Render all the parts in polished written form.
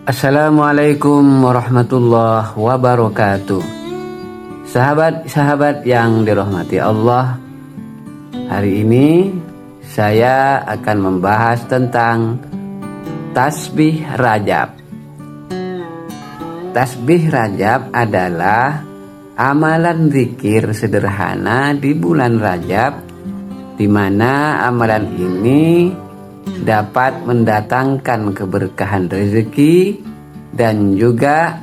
Assalamualaikum warahmatullahi wabarakatuh. Sahabat-sahabat yang dirahmati Allah, hari ini saya akan membahas tentang tasbih Rajab. Tasbih Rajab adalah amalan zikir sederhana di bulan Rajab, di mana amalan ini dapat mendatangkan keberkahan rezeki dan juga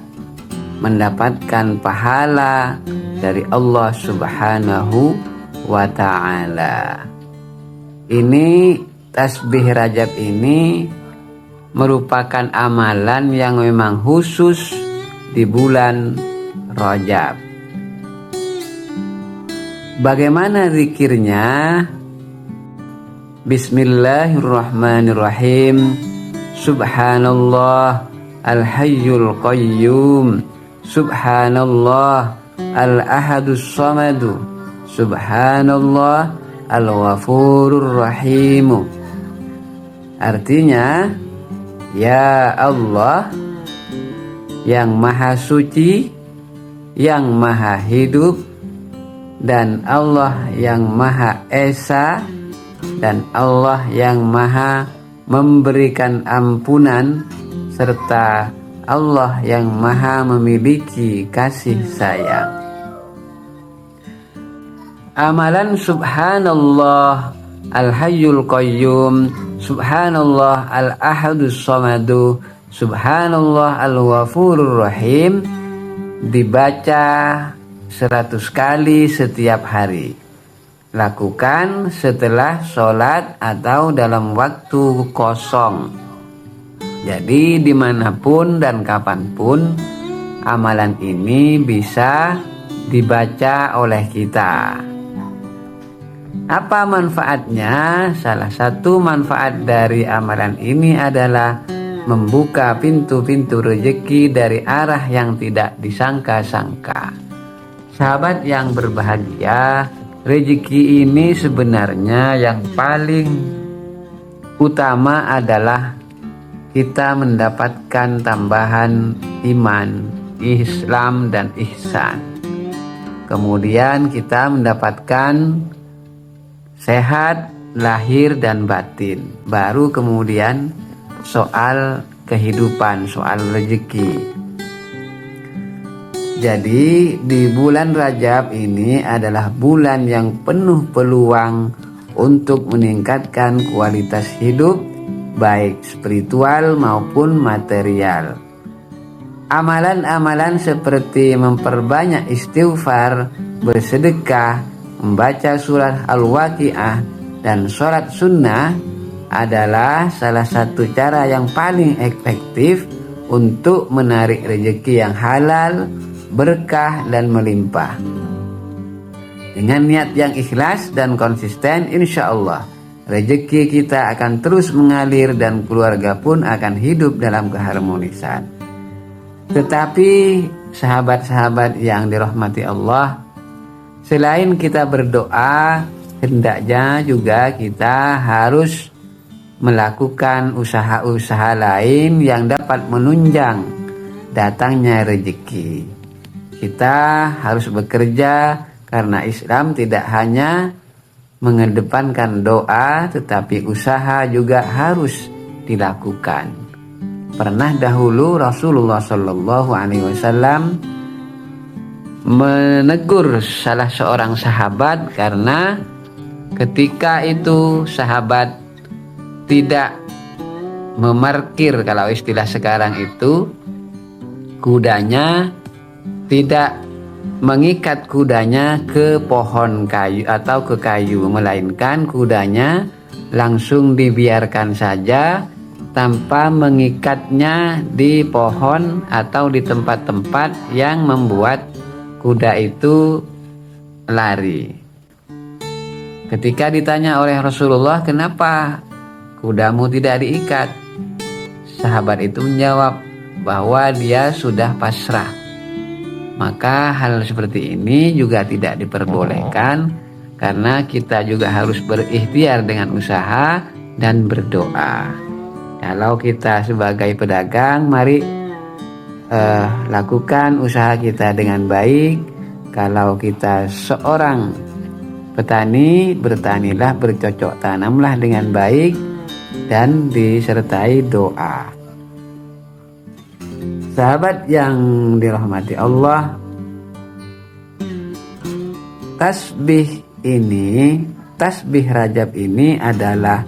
mendapatkan pahala dari Allah Subhanahu wa Ta'ala. Ini tasbih Rajab ini merupakan amalan yang memang khusus di bulan Rajab. Bagaimana zikirnya? Bismillahirrahmanirrahim. Subhanallah al-hayyul qayyum. Subhanallah al-ahadus samadu. Subhanallah al-ghafurur rahim. Artinya, ya Allah yang maha suci, yang maha hidup, dan Allah yang maha esa, dan Allah yang maha memberikan ampunan, serta Allah yang maha memiliki kasih sayang. Amalan Subhanallah al-hayyul qayyum, Subhanallah al-ahadus samadu, Subhanallah al-ghafurur rahim dibaca 100 kali setiap hari. Lakukan setelah sholat atau dalam waktu kosong. Jadi dimanapun dan kapanpun amalan ini bisa dibaca oleh kita. Apa manfaatnya? Salah satu manfaat dari amalan ini adalah membuka pintu-pintu rezeki dari arah yang tidak disangka-sangka. Sahabat yang berbahagia, rezeki ini sebenarnya yang paling utama adalah kita mendapatkan tambahan iman, Islam dan ihsan. Kemudian kita mendapatkan sehat lahir dan batin. Baru kemudian soal kehidupan, soal rezeki. Jadi di bulan Rajab ini adalah bulan yang penuh peluang untuk meningkatkan kualitas hidup, baik spiritual maupun material. Amalan-amalan seperti memperbanyak istighfar, bersedekah, membaca surah Al-Waqiah, dan sholat sunnah adalah salah satu cara yang paling efektif untuk menarik rezeki yang halal, berkah dan melimpah. Dengan niat yang ikhlas dan konsisten, insya Allah rezeki kita akan terus mengalir dan keluarga pun akan hidup dalam keharmonisan. Tetapi sahabat-sahabat yang dirahmati Allah, selain kita berdoa, hendaknya juga kita harus melakukan usaha-usaha lain yang dapat menunjang datangnya rezeki. Kita harus bekerja karena Islam tidak hanya mengedepankan doa, tetapi usaha juga harus dilakukan. Pernah dahulu Rasulullah SAW menegur salah seorang sahabat karena ketika itu sahabat tidak memarkir, kalau istilah sekarang itu, kudanya, tidak mengikat kudanya ke pohon kayu atau ke kayu, melainkan kudanya langsung dibiarkan saja tanpa mengikatnya di pohon atau di tempat-tempat yang membuat kuda itu lari. Ketika ditanya oleh Rasulullah, kenapa kudamu tidak diikat? Sahabat itu menjawab bahwa dia sudah pasrah. Maka hal seperti ini juga tidak diperbolehkan, karena kita juga harus berikhtiar dengan usaha dan berdoa. Kalau kita sebagai pedagang, mari lakukan usaha kita dengan baik. Kalau kita seorang petani, bertanilah, bercocok tanamlah dengan baik dan disertai doa. Sahabat yang dirahmati Allah, tasbih Rajab ini adalah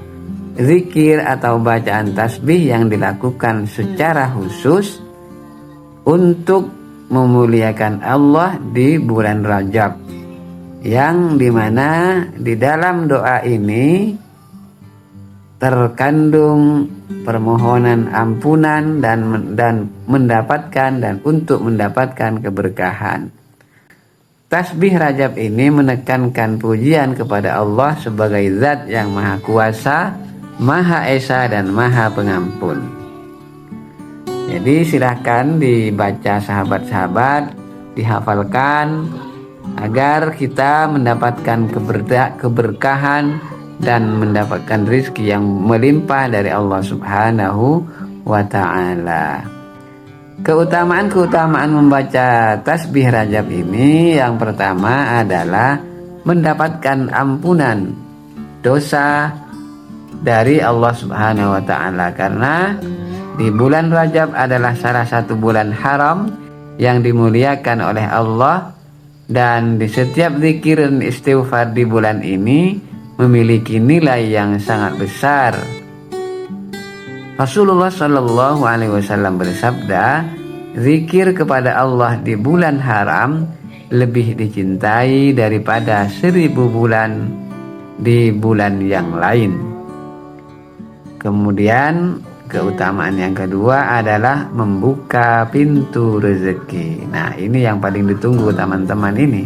zikir atau bacaan tasbih yang dilakukan secara khusus untuk memuliakan Allah di bulan Rajab, yang dimana di dalam doa ini terkandung permohonan ampunan dan untuk mendapatkan keberkahan. Tasbih Rajab ini menekankan pujian kepada Allah sebagai zat yang maha kuasa, maha esa, dan maha pengampun. Jadi silahkan dibaca sahabat-sahabat, dihafalkan agar kita mendapatkan keberkahan dan mendapatkan rizki yang melimpah dari Allah Subhanahu wa ta'ala. Keutamaan membaca tasbih Rajab ini, yang pertama adalah mendapatkan ampunan dosa dari Allah Subhanahu wa ta'ala, karena di bulan Rajab adalah salah satu bulan haram yang dimuliakan oleh Allah, dan di setiap zikir dan istighfar di bulan ini memiliki nilai yang sangat besar. Rasulullah Shallallahu Alaihi Wasallam bersabda, zikir kepada Allah di bulan haram lebih dicintai daripada 1000 bulan di bulan yang lain. Kemudian keutamaan yang kedua adalah membuka pintu rezeki. Nah, ini yang paling ditunggu teman-teman ini.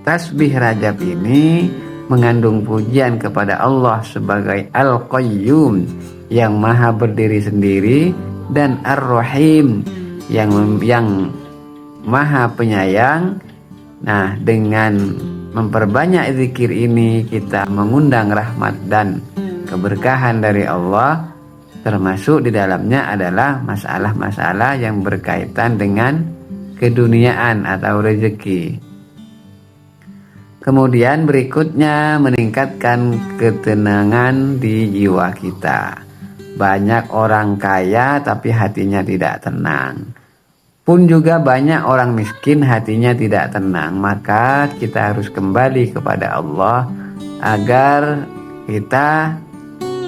Tasbih Rajab ini mengandung pujian kepada Allah sebagai Al-Qayyum yang maha berdiri sendiri, dan Ar-Rahim yang maha penyayang. Nah, dengan memperbanyak zikir ini kita mengundang rahmat dan keberkahan dari Allah, termasuk di dalamnya adalah masalah-masalah yang berkaitan dengan keduniaan atau rezeki. Kemudian berikutnya meningkatkan ketenangan di jiwa kita. Banyak orang kaya tapi hatinya tidak tenang. Pun juga banyak orang miskin hatinya tidak tenang. Maka kita harus kembali kepada Allah agar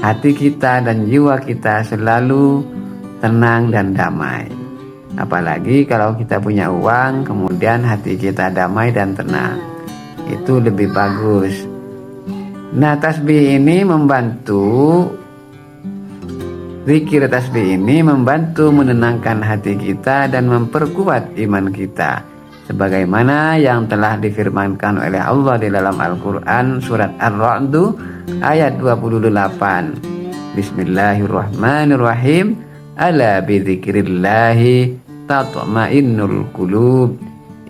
hati kita dan jiwa kita selalu tenang dan damai. Apalagi kalau kita punya uang, kemudian hati kita damai dan tenang, itu lebih bagus. Nah, tasbih ini zikir tasbih ini membantu menenangkan hati kita dan memperkuat iman kita, sebagaimana yang telah difirmankan oleh Allah di dalam Al-Quran surat Ar-Ra'd ayat 28. Bismillahirrahmanirrahim. Ala bidzikrillahi tatma'innul qulub.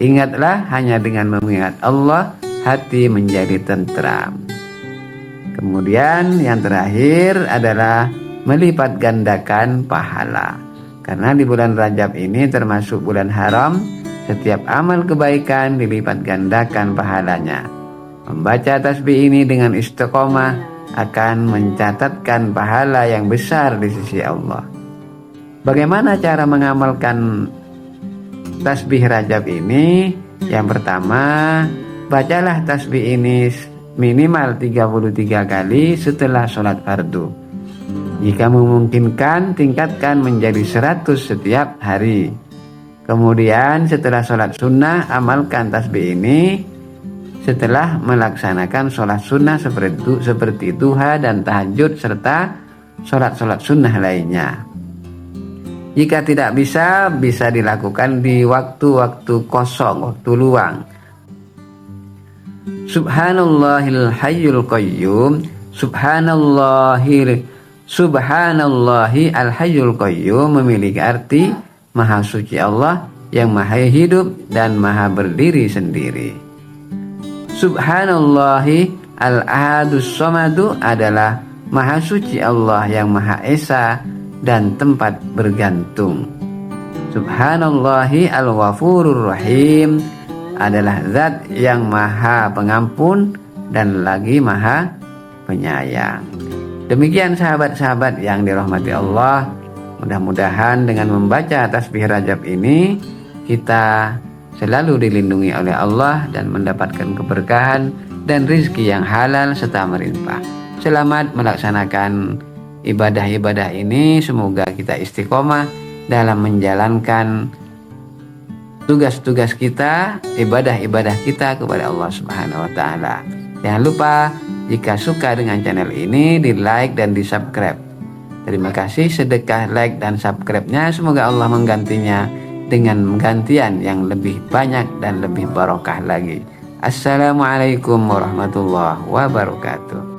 Ingatlah, hanya dengan mengingat Allah hati menjadi tentram. Kemudian yang terakhir adalah melipat gandakan pahala. Karena di bulan Rajab ini termasuk bulan haram, setiap amal kebaikan dilipat gandakan pahalanya. Membaca tasbih ini dengan istiqomah akan mencatatkan pahala yang besar di sisi Allah. Bagaimana cara mengamalkan tasbih Rajab ini? Yang pertama, bacalah tasbih ini minimal 33 kali setelah sholat fardu. Jika memungkinkan, tingkatkan menjadi 100 setiap hari. Kemudian setelah sholat sunnah, amalkan tasbih ini setelah melaksanakan sholat sunnah seperti duha dan tahajud serta sholat sunnah lainnya. Jika tidak bisa dilakukan di waktu-waktu kosong, waktu luang. Subhanallahil hayyul qayyum. Subhanallahi al hayyul qayyum memiliki arti maha suci Allah yang maha hidup dan maha berdiri sendiri. Subhanallahi al ahadus somadu adalah Maha suci Allah yang Maha Esa dan tempat bergantung. Subhanallahi al-Ghafurur Rahim adalah zat yang Maha Pengampun dan lagi Maha Penyayang. Demikian sahabat-sahabat yang dirahmati Allah, mudah-mudahan dengan membaca tasbih Rajab ini kita selalu dilindungi oleh Allah dan mendapatkan keberkahan dan rizki yang halal serta melimpah. Selamat melaksanakan ibadah-ibadah ini. Semoga kita istiqomah dalam menjalankan tugas-tugas kita, ibadah-ibadah kita kepada Allah Subhanahu wa taala. Jangan lupa jika suka dengan channel ini, di like dan di subscribe. Terima kasih sedekah like dan subscribe-nya. Semoga Allah menggantinya dengan gantian yang lebih banyak dan lebih barokah lagi. Assalamualaikum warahmatullahi wabarakatuh.